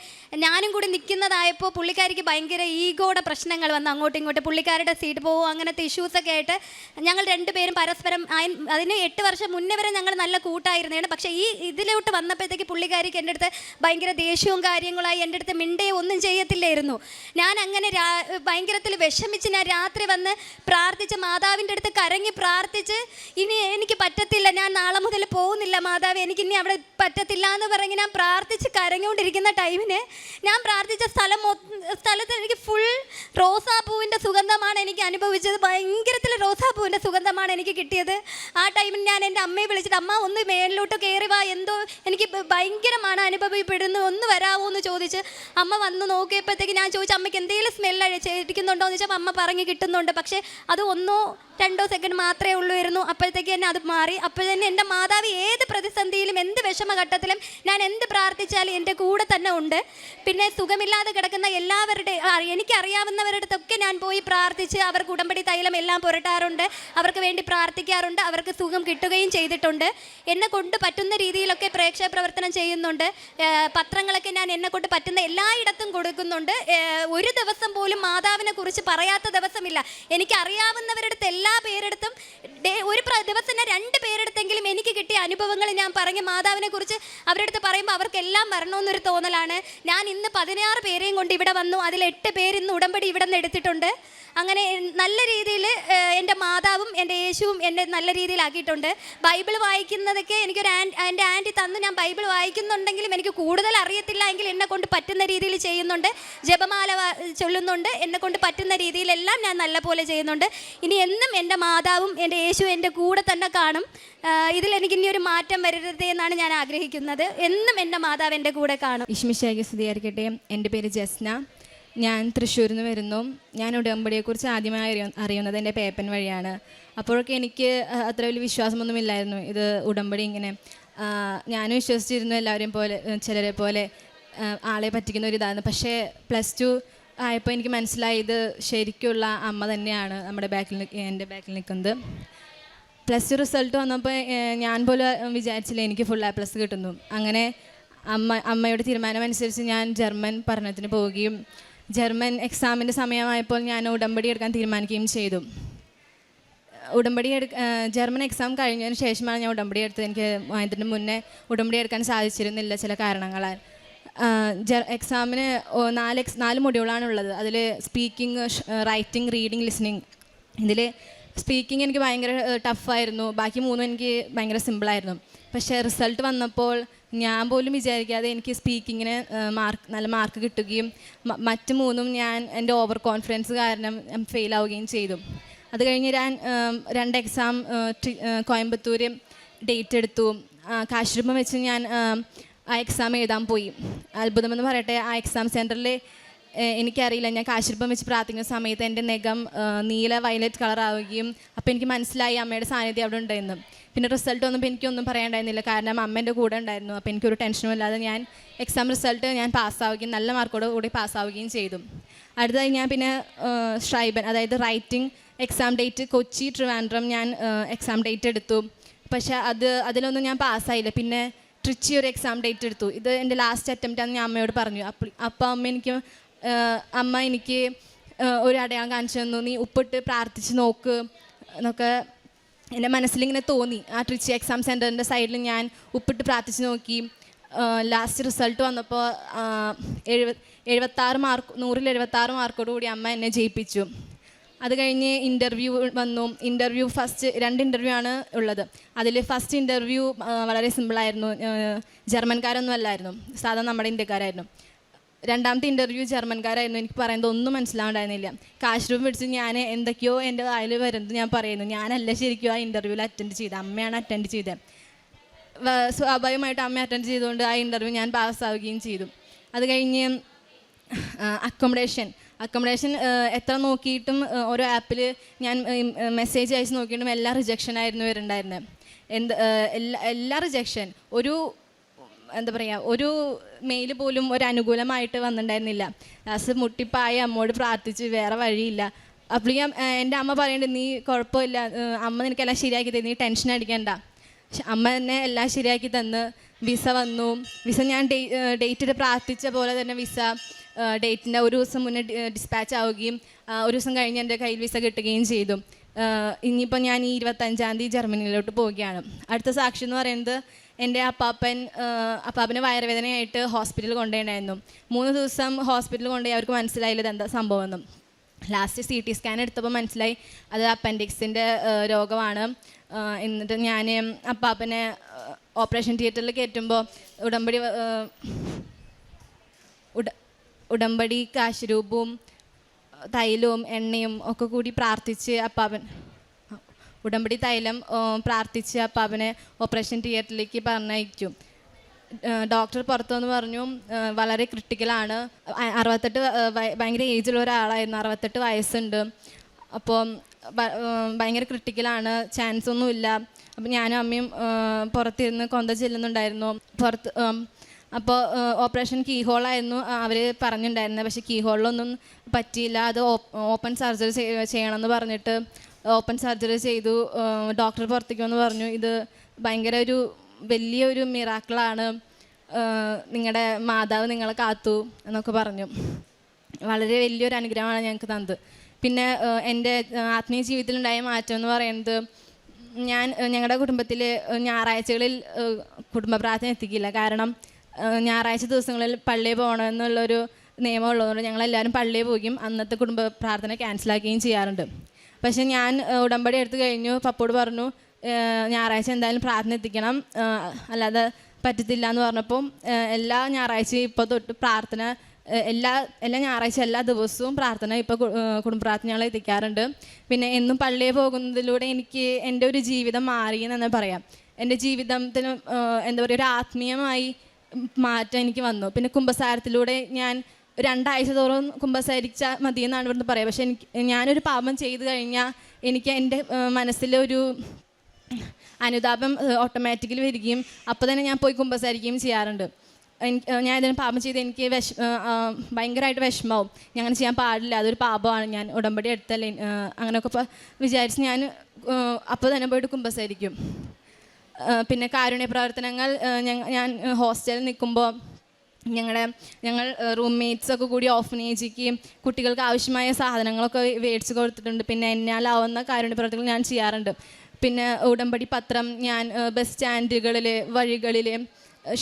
ഞാനും കൂടി നിൽക്കുന്നതായപ്പോൾ പുള്ളിക്കാരിക്ക് ഭയങ്കര ഈഗോയുടെ പ്രശ്നങ്ങൾ വന്ന് അങ്ങോട്ടും ഇങ്ങോട്ടും പുള്ളിക്കാരുടെ സീറ്റ് പോകും, അങ്ങനത്തെ ഇഷ്യൂസൊക്കെ ആയിട്ട് ഞങ്ങൾ 2 പേരും പരസ്പരം അതിന് 8 വർഷം മുന്നേ വരെ ഞങ്ങൾ നല്ല കൂട്ടായിരുന്നതാണ്. പക്ഷേ ഈ ഇതിലോട്ട് വന്നപ്പോഴത്തേക്ക് പുള്ളിക്കാരിക്ക് എൻ്റെ അടുത്ത് ഭയങ്കര ദേഷ്യവും കാര്യങ്ങളായി. എൻ്റെ അടുത്ത് മിണ്ടുകയോ ഒന്നും ചെയ്യത്തില്ലായിരുന്നു. ഞാൻ അങ്ങനെ ഭയങ്കരത്തിൽ വിഷമിച്ച് ഞാൻ രാത്രി വന്ന് പ്രാർത്ഥിച്ച് മാതാവിൻ്റെ അടുത്ത് കരങ്ങി പ്രാർത്ഥിച്ച് ഇനി എനിക്ക് പറ്റത്തില്ല, ഞാൻ നാളെ മുതൽ പോകുന്നില്ല മാതാവ്, എനിക്ക് ഇനി അവിടെ പറ്റത്തില്ല എന്ന് പറഞ്ഞ് ഞാൻ പ്രാർത്ഥിച്ച് കരഞ്ഞുകൊണ്ടിരിക്കുന്ന ടൈമിന് ഞാൻ പ്രാർത്ഥിച്ച സ്ഥലത്ത് എനിക്ക് ഫുൾ റോസാപ്പൂവിൻ്റെ സുഗന്ധമാണ് എനിക്ക് അനുഭവിച്ചത്. ഭയങ്കരത്തിൽ റോസാപ്പൂവിൻ്റെ സുഗന്ധമാണ് എനിക്ക് കിട്ടിയത്. ആ ടൈമിൽ ഞാൻ എൻ്റെ അമ്മയെ വിളിച്ചിട്ട് അമ്മ ഒന്ന് മേലിലോട്ട് കയറി വാ, എന്തോ എനിക്ക് ഭയങ്കരമാണ് അനുഭവപ്പെടുന്നു, ഒന്ന് വരാമോ എന്ന് ചോദിച്ച് അമ്മ വന്ന് നോക്കിയപ്പോഴത്തേക്ക് ഞാൻ ചോദിച്ചു അമ്മയ്ക്ക് എന്തെങ്കിലും സ്മെല്ല് അടിച്ചിരിക്കുന്നുണ്ടോ എന്ന് ചോദിച്ചപ്പോൾ അമ്മ പറഞ്ഞ് കിട്ടുന്നുണ്ട്. പക്ഷേ അത് 1-2 സെക്കൻഡ് മാത്രമേ ഉള്ളൂയിരുന്നു. അപ്പോഴത്തേക്ക് തന്നെ അത് മാറി. അപ്പോൾ തന്നെ എൻ്റെ മാതാവ് ഏത് പ്രതിസന്ധിയിലും എന്ത് വിഷമഘട്ടത്തിലും ഞാൻ എന്ത് പ്രാർത്ഥിച്ചാലും എൻ്റെ കൂടെ തന്നെ ഉണ്ട്. പിന്നെ സുഖമില്ലാതെ കിടക്കുന്ന എനിക്കറിയാവുന്നവരുടെ അടുത്തൊക്കെ ഞാൻ പോയി പ്രാർത്ഥിച്ച് അവർക്ക് ഉടമ്പടി തൈലം എല്ലാം പുരട്ടാറുണ്ട്, അവർക്ക് വേണ്ടി പ്രാർത്ഥിക്കാറുണ്ട്, അവർക്ക് സുഖം കിട്ടുകയും ചെയ്തിട്ടുണ്ട്. എന്നെ കൊണ്ട് പറ്റുന്ന രീതിയിലൊക്കെ പ്രേക്ഷക പ്രവർത്തനം ചെയ്യുന്നുണ്ട്. പത്രങ്ങളൊക്കെ ഞാൻ എന്നെ കൊണ്ട് പറ്റുന്ന എല്ലായിടത്തും കൊടുക്കുന്നുണ്ട്. ഒരു ദിവസം പോലും മാതാവിനെ കുറിച്ച് പറയാത്ത ദിവസമില്ല. എനിക്കറിയാവുന്നവരുടെ അടുത്ത് എല്ലാ പേരെടുത്തും ഒരു ദിവസം 2 പേരെടുത്തെങ്കിലും എനിക്ക് കിട്ടിയ അനുഭവങ്ങൾ ഞാൻ പറഞ്ഞ് മാതാവിനെ കുറിച്ച് അവരുടെ അടുത്ത് പറയുമ്പോൾ അവർക്കെല്ലാം വരണമെന്നൊരു തോന്നലാണ്. ഞാൻ ഇന്ന് 16 പേരെയും കൊണ്ട് ഇവിടെ വന്നു. അതിൽ 8 പേര് ഇന്ന് ഉടമ്പടി ഇവിടെ നിന്ന് എടുത്തിട്ടുണ്ട്. അങ്ങനെ നല്ല രീതിയിൽ എൻ്റെ മാതാവും എൻ്റെ യേശുവും എന്നെ നല്ല രീതിയിലാക്കിയിട്ടുണ്ട്. ബൈബിൾ വായിക്കുന്നതൊക്കെ എൻ്റെ ആൻറ്റി തന്നു. ഞാൻ ബൈബിൾ വായിക്കുന്നുണ്ടെങ്കിലും എനിക്ക് കൂടുതൽ അറിയത്തില്ല എങ്കിൽ എന്നെ കൊണ്ട് പറ്റുന്ന രീതിയിൽ ചെയ്യുന്നുണ്ട്. ജപമാല ചൊല്ലുന്നുണ്ട്. എന്നെ കൊണ്ട് പറ്റുന്ന രീതിയിലെല്ലാം ഞാൻ നല്ല പോലെ ചെയ്യുന്നുണ്ട്. ഇനി എന്നും എൻ്റെ മാതാവും എൻ്റെ യേശു എൻ്റെ കൂടെ തന്നെ കാണും. ഇതിലെനിക്ക് ഇനി ഒരു മാറ്റം വരരുതേ എന്നാണ് ഞാൻ ആഗ്രഹിക്കുന്നത്. എന്നും എൻ്റെ മാതാവ് എൻ്റെ കൂടെ കാണും. ഈശ്മിശിഹായ്ക്ക് സ്തുതിയായിരിക്കട്ടെ. എൻ്റെ പേര് ജസ്ന, ഞാൻ തൃശ്ശൂരിൽ നിന്ന് വരുന്നു. ഞാൻ ഉടമ്പടിയെക്കുറിച്ച് ആദ്യമായി അറിയുന്നത് എൻ്റെ പേപ്പൻ വഴിയാണ്. അപ്പോഴൊക്കെ എനിക്ക് അത്ര വലിയ വിശ്വാസമൊന്നുമില്ലായിരുന്നു. ഇത് ഉടമ്പടി ഇങ്ങനെ ഞാനും വിശ്വസിച്ചിരുന്നു എല്ലാവരെയും പോലെ, ചിലരെ പോലെ ആളെ പറ്റിക്കുന്ന ഒരു ഇതായിരുന്നു. പക്ഷേ +2 ആയപ്പോൾ എനിക്ക് മനസ്സിലായി ഇത് ശരിക്കുള്ള അമ്മ തന്നെയാണ് എൻ്റെ ബാക്കിൽ നിൽക്കുന്നത്. +2 റിസൾട്ട് വന്നപ്പോൾ ഞാൻ പോലും വിചാരിച്ചില്ല എനിക്ക് ഫുൾ A+ കിട്ടുന്നു. അങ്ങനെ അമ്മയുടെ തീരുമാനമനുസരിച്ച് ഞാൻ ജർമ്മൻ പഠനത്തിന് പോവുകയും ജർമ്മൻ എക്സാമിൻ്റെ സമയമായപ്പോൾ ഞാൻ ഉടമ്പടി എടുക്കാൻ തീരുമാനിക്കുകയും ചെയ്തു. ജർമ്മൻ എക്സാം കഴിഞ്ഞതിന് ശേഷമാണ് ഞാൻ ഉടമ്പടി എടുത്തത്. എനിക്ക് അതിന് മുന്നേ ഉടമ്പടി എടുക്കാൻ സാധിച്ചിരുന്നില്ല ചില കാരണങ്ങളാൽ. എക്സാമിന് 4 മൊഡ്യൂളാണ് ഉള്ളത്. അതിൽ സ്പീക്കിംഗ്, റൈറ്റിംഗ്, റീഡിങ്, ലിസണിങ്. ഇതിൽ സ്പീക്കിംഗ് എനിക്ക് ഭയങ്കര ടഫായിരുന്നു, ബാക്കി 3 എനിക്ക് ഭയങ്കര സിമ്പിളായിരുന്നു. പക്ഷേ റിസൾട്ട് വന്നപ്പോൾ ഞാൻ പോലും വിചാരിക്കാതെ എനിക്ക് സ്പീക്കിങ്ങിന് നല്ല മാർക്ക് കിട്ടുകയും മറ്റ് 3 ഞാൻ എൻ്റെ ഓവർ കോൺഫിഡൻസ് കാരണം ഫെയിലാവുകയും ചെയ്തു. അത് കഴിഞ്ഞ് ഞാൻ 2 എക്സാം കോയമ്പത്തൂർ ഡേറ്റ് എടുത്തു. കാശിരൂപം വെച്ച് ഞാൻ ആ എക്സാം എഴുതാൻ പോയി. അത്ഭുതമെന്ന് പറയട്ടെ, ആ എക്സാം സെൻറ്ററിൽ എനിക്കറിയില്ല, ഞാൻ കാശിരൂപം വെച്ച് പ്രാർത്ഥിക്കുന്ന സമയത്ത് എൻ്റെ നഖം നീല വയലറ്റ് കളറാവുകയും അപ്പോൾ എനിക്ക് മനസ്സിലായി അമ്മയുടെ സാന്നിധ്യം അവിടെ ഉണ്ടായിരുന്നു. പിന്നെ റിസൾട്ട് വന്നപ്പോൾ എനിക്കൊന്നും പറയാണ്ടായിരുന്നില്ല, കാരണം അമ്മ എൻ്റെ കൂടെ ഉണ്ടായിരുന്നു. അപ്പോൾ എനിക്കൊരു ടെൻഷനും ഇല്ലാതെ ഞാൻ എക്സാം റിസൾട്ട് ഞാൻ പാസ്സാവുകയും നല്ല മാർക്കോട് കൂടി പാസ്സാവുകയും ചെയ്തു. അടുത്തതായി ഞാൻ പിന്നെ ഷ്രൈബൻ, അതായത് writing exam date Kochi, Trivandrum ഞാൻ എക്സാം ഡേറ്റ് എടുത്തു. പക്ഷേ അതിലൊന്നും ഞാൻ പാസ്സായില്ല. പിന്നെ ട്രിച്ചി ഒരു എക്സാം ഡേറ്റ് എടുത്തു. ഇത് എൻ്റെ ലാസ്റ്റ് അറ്റംപ്റ്റാണെന്ന് ഞാൻ അമ്മയോട് പറഞ്ഞു. അപ്പോൾ അമ്മ എനിക്ക് ഒരു അടയാളം കാണിച്ചു തന്നു, നീ ഉപ്പിട്ട് പ്രാർത്ഥിച്ച് നോക്ക് എന്നൊക്കെ എൻ്റെ മനസ്സിലിങ്ങനെ തോന്നി. ആ ട്രിച്ചി എക്സാം സെൻറ്ററിൻ്റെ സൈഡിൽ ഞാൻ ഉപ്പിട്ട് പ്രാർത്ഥിച്ച് നോക്കി. ലാസ്റ്റ് റിസൾട്ട് വന്നപ്പോൾ 76 മാർക്ക്, 100-76 മാർക്കോടുകൂടി അമ്മ എന്നെ ജയിപ്പിച്ചു. അത് കഴിഞ്ഞ് ഇൻ്റർവ്യൂ വന്നു. ഇൻ്റർവ്യൂ 2 ഇൻ്റർവ്യൂ ആണ് ഉള്ളത്. അതിൽ ഫസ്റ്റ് ഇൻ്റർവ്യൂ വളരെ സിമ്പിളായിരുന്നു, ജർമ്മൻകാരൊന്നും അല്ലായിരുന്നു, സാധാരണ നമ്മുടെ ഇന്ത്യക്കാരായിരുന്നു. രണ്ടാമത്തെ ഇൻ്റർവ്യൂ ജർമ്മൻകാരായിരുന്നു. എനിക്ക് പറയുന്നത് ഒന്നും മനസ്സിലാവുണ്ടായിരുന്നില്ല. കാശിരൂപം പിടിച്ച് ഞാൻ എന്തൊക്കെയോ എൻ്റെ വായിൽ വരുന്നത് ഞാൻ പറയുന്നു. ഞാനല്ല ശരിക്കും ആ ഇൻ്റർവ്യൂവിൽ അറ്റൻഡ് ചെയ്തത്, അമ്മയാണ് അറ്റൻഡ് ചെയ്തത്. സ്വാഭാവികമായിട്ട് അമ്മ അറ്റൻഡ് ചെയ്തുകൊണ്ട് ആ ഇൻ്റർവ്യൂ ഞാൻ പാസ്സാവുകയും ചെയ്തു. അത് കഴിഞ്ഞ് അക്കോമഡേഷൻ എത്ര നോക്കിയിട്ടും ഓരോ ആപ്പിൽ ഞാൻ മെസ്സേജ് അയച്ച് നോക്കിയിട്ടും എല്ലാം റിജക്ഷൻ ആയിരുന്നു വരുന്നുണ്ടായിരുന്നത്. എല്ലാ റിജക്ഷൻ. എന്താ പറയുക, ഒരു മെയിൽ പോലും ഒരു അനുകൂലമായിട്ട് വന്നിട്ടുണ്ടായിരുന്നില്ല. ലാസ്റ്റ് മുട്ടിപ്പായി അമ്മോട് പ്രാർത്ഥിച്ച് വേറെ വഴിയില്ല. അപ്പോഴേക്കും എൻ്റെ അമ്മ പറയുന്നുണ്ട്, നീ കുഴപ്പമില്ല, അമ്മ നിനക്കെല്ലാം ശരിയാക്കി തരും, നീ ടെൻഷൻ അടിക്കണ്ട. അമ്മ തന്നെ എല്ലാം ശരിയാക്കി തന്ന് വിസ വന്നു. വിസ ഞാൻ ഡേറ്റിൽ പ്രാർത്ഥിച്ച പോലെ തന്നെ വിസ ഡേറ്റിൻ്റെ ഒരു ദിവസം മുന്നേ ഡിസ്പാച്ച് ആവുകയും ഒരു ദിവസം കഴിഞ്ഞ് എൻ്റെ കയ്യിൽ വിസ കിട്ടുകയും ചെയ്തു. ഇനിയിപ്പോൾ ഞാൻ ഈ 25-ാം തീയതി ജർമ്മനിയിലോട്ട് പോവുകയാണ്. അടുത്ത സാക്ഷി എന്ന് പറയുന്നത് എൻ്റെ അപ്പാപ്പന് വയറുവേദനയായിട്ട് ഹോസ്പിറ്റലിൽ കൊണ്ടുപോയിട്ടുണ്ടായിരുന്നു. 3 ദിവസം ഹോസ്പിറ്റലിൽ കൊണ്ടുപോയി അവർക്ക് മനസ്സിലായില്ല എന്താ സംഭവമെന്നും. ലാസ്റ്റ് CT സ്കാൻ എടുത്തപ്പോൾ മനസ്സിലായി അത് അപ്പൻഡിക്സിൻ്റെ രോഗമാണ്. എന്നിട്ട് ഞാൻ അപ്പാപ്പനെ ഓപ്പറേഷൻ തിയേറ്ററിൽ കയറ്റുമ്പോൾ ഉടമ്പടി കാശിരൂപവും തൈലവും എണ്ണയും ഒക്കെ കൂടി പ്രാർത്ഥിച്ച് ഉടമ്പടി തൈലം പ്രാർത്ഥിച്ച് അപ്പാപ്പനെ ഓപ്പറേഷൻ തിയേറ്ററിലേക്ക് പറഞ്ഞയച്ചു. ഡോക്ടർ പുറത്തുനിന്ന് പറഞ്ഞു വളരെ ക്രിട്ടിക്കലാണ്. 68 ഭയങ്കര ഏജുള്ള ഒരാളായിരുന്നു, 68 വയസ്സുണ്ട്. അപ്പോൾ ഭയങ്കര ക്രിട്ടിക്കലാണ്, ചാൻസ് ഒന്നുമില്ല. അപ്പം ഞാനും അമ്മയും പുറത്തിരുന്ന് കൊന്ത ചെല്ലുന്നുണ്ടായിരുന്നു. അപ്പോൾ ഓപ്പറേഷൻ കീ ഹോളായിരുന്നു അവർ പറഞ്ഞിട്ടുണ്ടായിരുന്നത്. പക്ഷേ കീ ഹോളിലൊന്നും പറ്റിയില്ല, അത് ഓപ്പൺ സർജറി ചെയ്യണമെന്ന് പറഞ്ഞിട്ട് ഓപ്പൺ സർജറി ചെയ്തു. ഡോക്ടർ പുറത്തേക്ക് വന്ന് പറഞ്ഞു, ഇത് ഭയങ്കര വലിയൊരു മിറാക്കിളാണ്, നിങ്ങളുടെ മാതാവ് നിങ്ങളെ കാത്തു എന്നൊക്കെ പറഞ്ഞു. വളരെ വലിയൊരു അനുഗ്രഹമാണ് ഞങ്ങൾക്ക് തന്നത്. പിന്നെ എൻ്റെ ആത്മീയ ജീവിതത്തിലുണ്ടായ മാറ്റം എന്ന് പറയുന്നത്, ഞങ്ങളുടെ കുടുംബത്തിൽ ഞായറാഴ്ചകളിൽ കുടുംബ പ്രാർത്ഥന എത്തിക്കില്ല. കാരണം ഞായറാഴ്ച ദിവസങ്ങളിൽ പള്ളിയിൽ പോകണമെന്നുള്ളൊരു നിയമം ഉള്ളതുകൊണ്ട് ഞങ്ങളെല്ലാവരും പള്ളിയിൽ പോകുകയും അന്നത്തെ കുടുംബ പ്രാർത്ഥന ക്യാൻസലാക്കുകയും ചെയ്യാറുണ്ട്. പക്ഷേ ഞാൻ ഉടമ്പടി എടുത്തു കഴിഞ്ഞു. പപ്പോട് പറഞ്ഞു ഞായറാഴ്ച എന്തായാലും പ്രാർത്ഥന എത്തിക്കണം, അല്ലാതെ പറ്റത്തില്ല എന്ന് പറഞ്ഞപ്പോൾ എല്ലാ ഞായറാഴ്ചയും ഇപ്പോൾ തൊട്ട് പ്രാർത്ഥന എല്ലാ ഞായറാഴ്ച എല്ലാ ദിവസവും പ്രാർത്ഥന ഇപ്പോൾ കുടുംബ പ്രാർത്ഥന ഞങ്ങൾ എത്തിക്കാറുണ്ട്. പിന്നെ എന്നും പള്ളിയിൽ പോകുന്നതിലൂടെ എനിക്ക് എൻ്റെ ഒരു ജീവിതം മാറിയെന്ന് തന്നെ പറയാം. എൻ്റെ ജീവിതത്തിന് എന്താ പറയുക, ഒരു ആത്മീയമായി മാറ്റം എനിക്ക് വന്നു. പിന്നെ കുമ്പസാരത്തിലൂടെ ഞാൻ 2 ആഴ്ച തോറും കുമ്പസാരിച്ചാൽ മതിയെന്നാണ് ഇവിടുന്ന് പറയുക. പക്ഷേ ഞാനൊരു പാപം ചെയ്തു കഴിഞ്ഞാൽ എനിക്ക് എൻ്റെ മനസ്സിലൊരു അനുതാപം ഓട്ടോമാറ്റിക്കലി വരികയും അപ്പോൾ തന്നെ ഞാൻ പോയി കുമ്പസാരിക്കുകയും ചെയ്യാറുണ്ട്. ഞാൻ ഇതിന് പാപം ചെയ്ത് എനിക്ക് ഭയങ്കരമായിട്ട് വിഷമവും, ഞാൻ അങ്ങനെ ചെയ്യാൻ പാടില്ല, അതൊരു പാപമാണ്, ഞാൻ ഉടമ്പടി എടുത്തല്ലേ അങ്ങനെയൊക്കെ വിചാരിച്ച് ഞാൻ അപ്പോൾ തന്നെ പോയിട്ട് കുമ്പസാരിക്കും. പിന്നെ കാരുണ്യ പ്രവർത്തനങ്ങൾ ഞാൻ ഹോസ്റ്റലിൽ നിൽക്കുമ്പോൾ ഞങ്ങൾ റൂംമേറ്റ്സൊക്കെ കൂടി ഓഫനേജിക്ക് കുട്ടികൾക്ക് ആവശ്യമായ സാധനങ്ങളൊക്കെ മേടിച്ച് കൊടുത്തിട്ടുണ്ട്. പിന്നെ എന്നാലാവുന്ന കാരുണ്യ പ്രവർത്തികൾ ഞാൻ ചെയ്യാറുണ്ട്. പിന്നെ ഉടമ്പടി പത്രം ഞാൻ ബസ് സ്റ്റാൻഡുകളിൽ, വഴികളിൽ,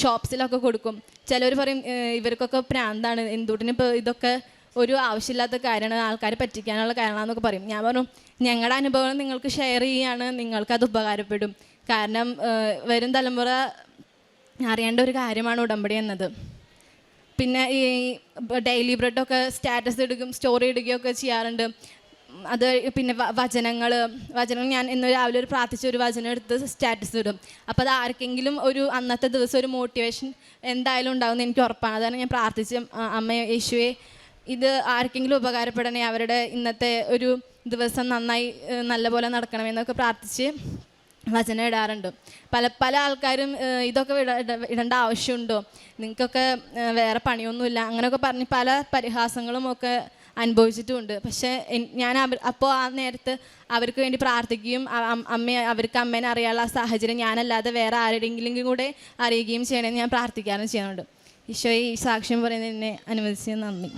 ഷോപ്സിലൊക്കെ കൊടുക്കും. ചിലർ പറയും ഇവർക്കൊക്കെ പ്രാന്താണ്, എന്തുകൊണ്ടിന് ഇപ്പോൾ ഇതൊക്കെ ഒരു ആവശ്യമില്ലാത്ത കാര്യമാണ്, ആൾക്കാരെ പറ്റിക്കാനുള്ള കാര്യമാണെന്നൊക്കെ പറയും. ഞാൻ പറഞ്ഞു ഞങ്ങളുടെ അനുഭവം നിങ്ങൾക്ക് ഷെയർ ചെയ്യുകയാണ്, നിങ്ങൾക്കത് ഉപകാരപ്പെടും. കാരണം വരും തലമുറ അറിയേണ്ട ഒരു കാര്യമാണ് ഉടമ്പടി എന്നത്. പിന്നെ ഈ ഡെയിലി ബ്രെഡൊക്കെ സ്റ്റാറ്റസ് ഇടുകയും സ്റ്റോറി ഇടുകയൊക്കെ ചെയ്യാറുണ്ട്. അത് പിന്നെ വചനങ്ങൾ ഞാൻ ഇന്ന് രാവിലെ ഒരു പ്രാർത്ഥിച്ച ഒരു വചനം എടുത്ത് സ്റ്റാറ്റസ് ഇടും. അപ്പോൾ അത് ആർക്കെങ്കിലും ഒരു അന്നത്തെ ദിവസം ഒരു മോട്ടിവേഷൻ എന്തായാലും ഉണ്ടാകുമെന്ന് എനിക്ക് ഉറപ്പാണ്. അതാണ് ഞാൻ പ്രാർത്ഥിച്ച അമ്മ യേശുവേ, ഇത് ആർക്കെങ്കിലും ഉപകാരപ്പെടണേ, അവരുടെ ഇന്നത്തെ ഒരു ദിവസം നന്നായി നല്ലപോലെ നടക്കണമെന്നൊക്കെ പ്രാർത്ഥിച്ച് വചനം ഇടാറുണ്ട്. പല ആൾക്കാരും ഇതൊക്കെ ഇടേണ്ട ആവശ്യമുണ്ടോ, നിങ്ങൾക്കൊക്കെ വേറെ പണിയൊന്നുമില്ല അങ്ങനെയൊക്കെ പറഞ്ഞ് പല പരിഹാസങ്ങളും ഒക്കെ അനുഭവിച്ചിട്ടുമുണ്ട്. പക്ഷേ ഞാൻ അപ്പോൾ ആ നേരത്ത് അവർക്ക് വേണ്ടി പ്രാർത്ഥിക്കുകയും അവർക്ക് അമ്മേനെ അറിയാനുള്ള സാഹചര്യം ഞാനല്ലാതെ വേറെ ആരുടെയെങ്കിലും കൂടെ അറിയുകയും ചെയ്യണമെന്ന് ഞാൻ പ്രാർത്ഥിക്കാനും ചെയ്യുന്നുണ്ട്. ഈശോയെ ഈ സാക്ഷ്യം പറയുന്നതിനെ അനുവദിച്ച് നന്ദി.